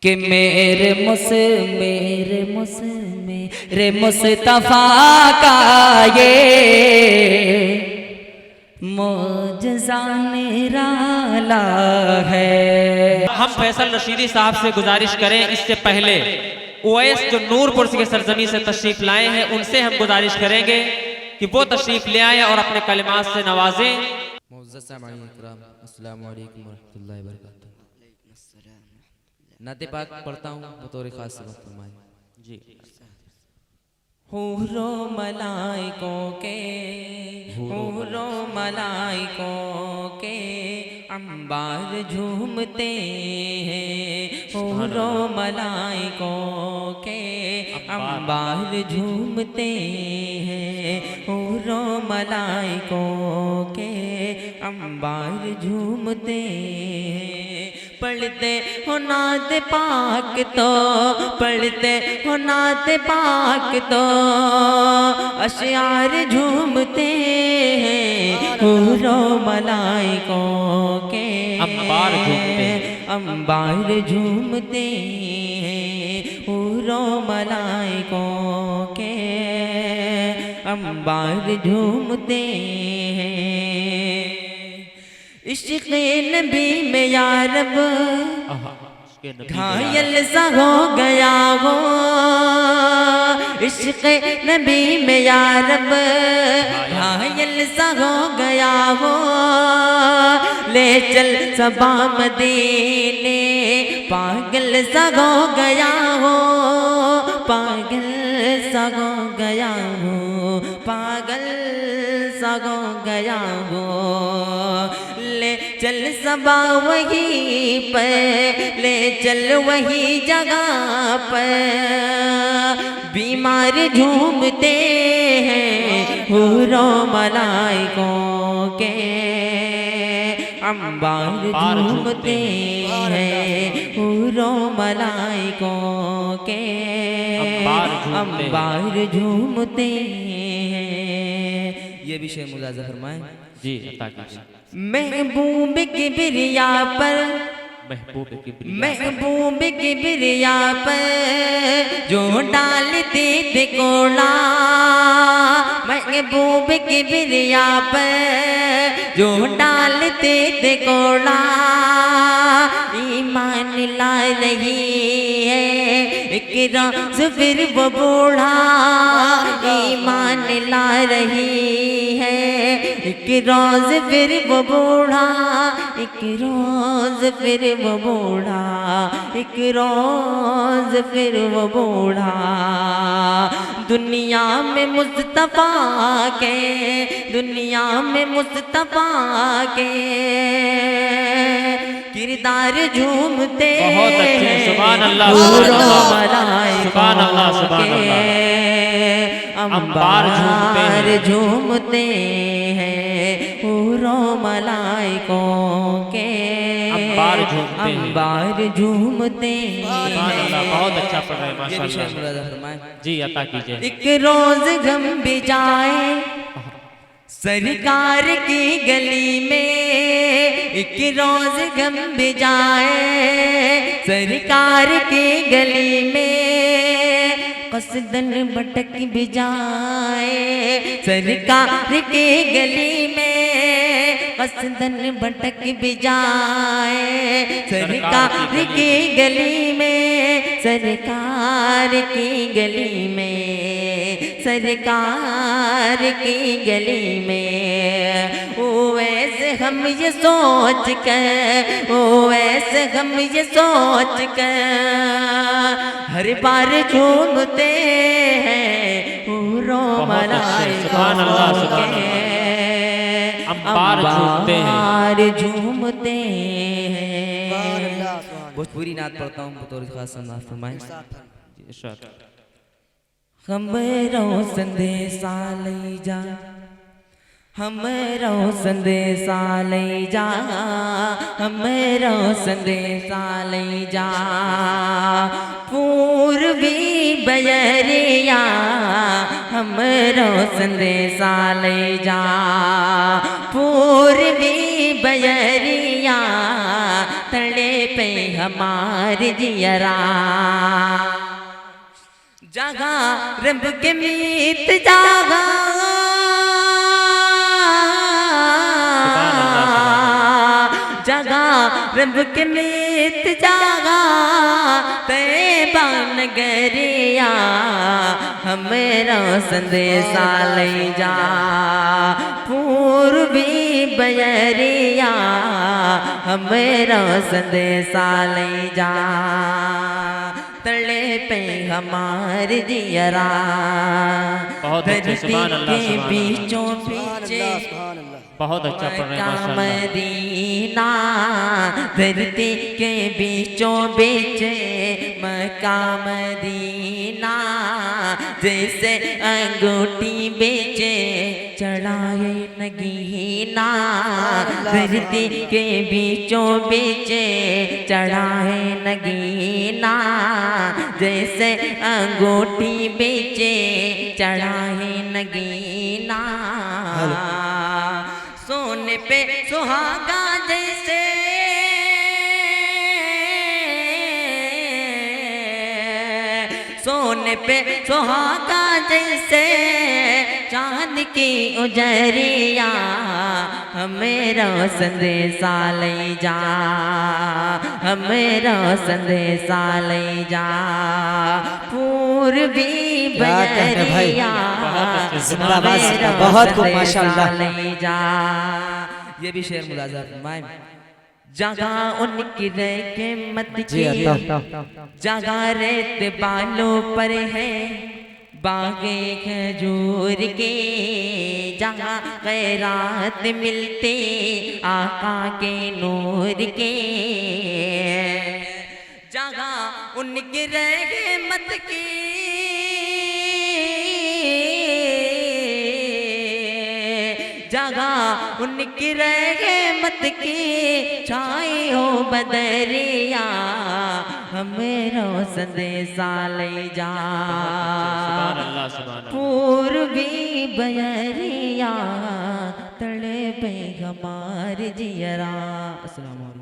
कि मेरे मुस्तफा का ये मौजज़ा निराला है। हम फैसल रशीदी साहब से गुजारिश करें, इससे पहले ओवैस जो नूरपुर के सरजमी से तशरीफ लाए हैं, उनसे हम गुजारिश करेंगे कि वो तशरीफ ले आए और अपने कलिमात से नवाजें। अस्सलामु अलैकुम वरहमतुल्लाहि वबरकातुहू। नाते पाक पढ़ता हूँ बतौर खास से फरमाएं जी। हूरो मलाइकों के अंबार झूमते हैं। हूरो मलाइकों के अंबार झूमते हैं। हूरो मलाइकों के अंबार झूमते हैं। पढ़ते हो नात पाक तो, पढ़ते हो नात पाक तो अशआर झूमते हैं। हूरो मलाइकों के अंबार झूमते हैं। अंबार झूमते हैं। हूरो मलाइकों के अंबार झूमते हैं। इश्क़ नबी में यारब घायल सा हो गया हो। इश्क़ नबी में यारब घायल सा हो गया हो। ले चल सबा मदीने पागल सा हो गया हो। पागल सा हो गया हो। पागल सा हो गया हो। ले चल सबा वही पर, ले चल वही जगह पर बीमार झूमते हैं। हूरो मलाइकों के अंबार झूमते हैं। हूरो मलाइकों के अंबार झूमते हैं। ये भी शेर मुलाज़ा फरमाएं जी, अता कीजिए। महबूब किबरिया पर, महबूब किबरिया पर जो डालते थे कोड़ा। महबूब किबरिया पर जो डालते थे कोड़ा। ईमान ला रही है एक रोज़ फिर वो बूढ़ा। ईमान ला रही है एक रोज़ फिर वो बूढ़ा। एक रोज़ फिर वो बूढ़ा। एक रोज़ फिर वो बूढ़ा। दुनिया में मुस्तफा के, दुनिया में मुस्तफा के किरदार झूमते हैं। बहुत अच्छे, सुभान अल्लाह, सुभान अल्लाह, सुभान अल्लाह। अंबार झूमते हैं। हूरो मलाइकों के अंबार झूमते हैं। अंबार झूमते हैं। बहुत अच्छा पढ़ रहे हैं माशाअल्लाह जी, अता कीजिए। एक रोज गम भी जाए सरकार की गली में। एक रोज गम भी जाए सरकार की गली में। कसदन भटक भी जाए सरकार की गली में। कसदन भटक भी जाए सरकार की गली में। सरकार की गली में, सरकार की गली में। ओ वैसे हम ये सोच कर, ओ वैसे हम ये सोच कर हर बार झूमते हैं। हूरो मलाइकों के अंबार झूमते हैं। भोजपुरी नात पढ़ता हूँ बतौर खास अंदाज फरमाएं। हमरो संदेशा ले जा, हमरो संदेशा ले जा, हमरो संदेशा ले जा। पूर्वी बयरिया हमरो संदेशा ले जा। पूर्वी बयरिया तड़े पे हमारे जियरा जागा रब के मीत जागा जागा रब के मीत जागा तैबा नगरिया हमेरा संदेशा ले जा पूर्वी बयरिया हमेरा संदेशा ले जा तले पे हमारे जियरा धरती के बीचों बीचे बहुत अच्छा पढ़ रहे हैं माशाल्लाह। मदीना धरती के बीचों बीच मक्का मदीना जैसे अंगूठी बेचे चढ़ाए नगीना धरती के बीचों बीच चढ़ाए नगीना जैसे अंगूठी बेचे चढ़ाए नगीना सोने पे सुहागा जैसे सोने पे सुहागा जैसे चांद की उजरिया हमेरा संदेशा ले जा हमेरा संदेशा ले जा पूर्वी बयरिया हमेरा संदेशा ले जा। ये भी शेर मुलाजा फरमाए जगा उनकी के मत की जगा रेत बालों पर है बागे खजूर के जहाँ खैरात मिलते आका के नूर के जगह उनकी रहमत की जगह उनकी रहमत की छाई हो बदरिया हमेरा संदेशा ले जा पूर्वी बयरिया तड़े पे हमारे जियरा। अस्सलाम वालेकुम।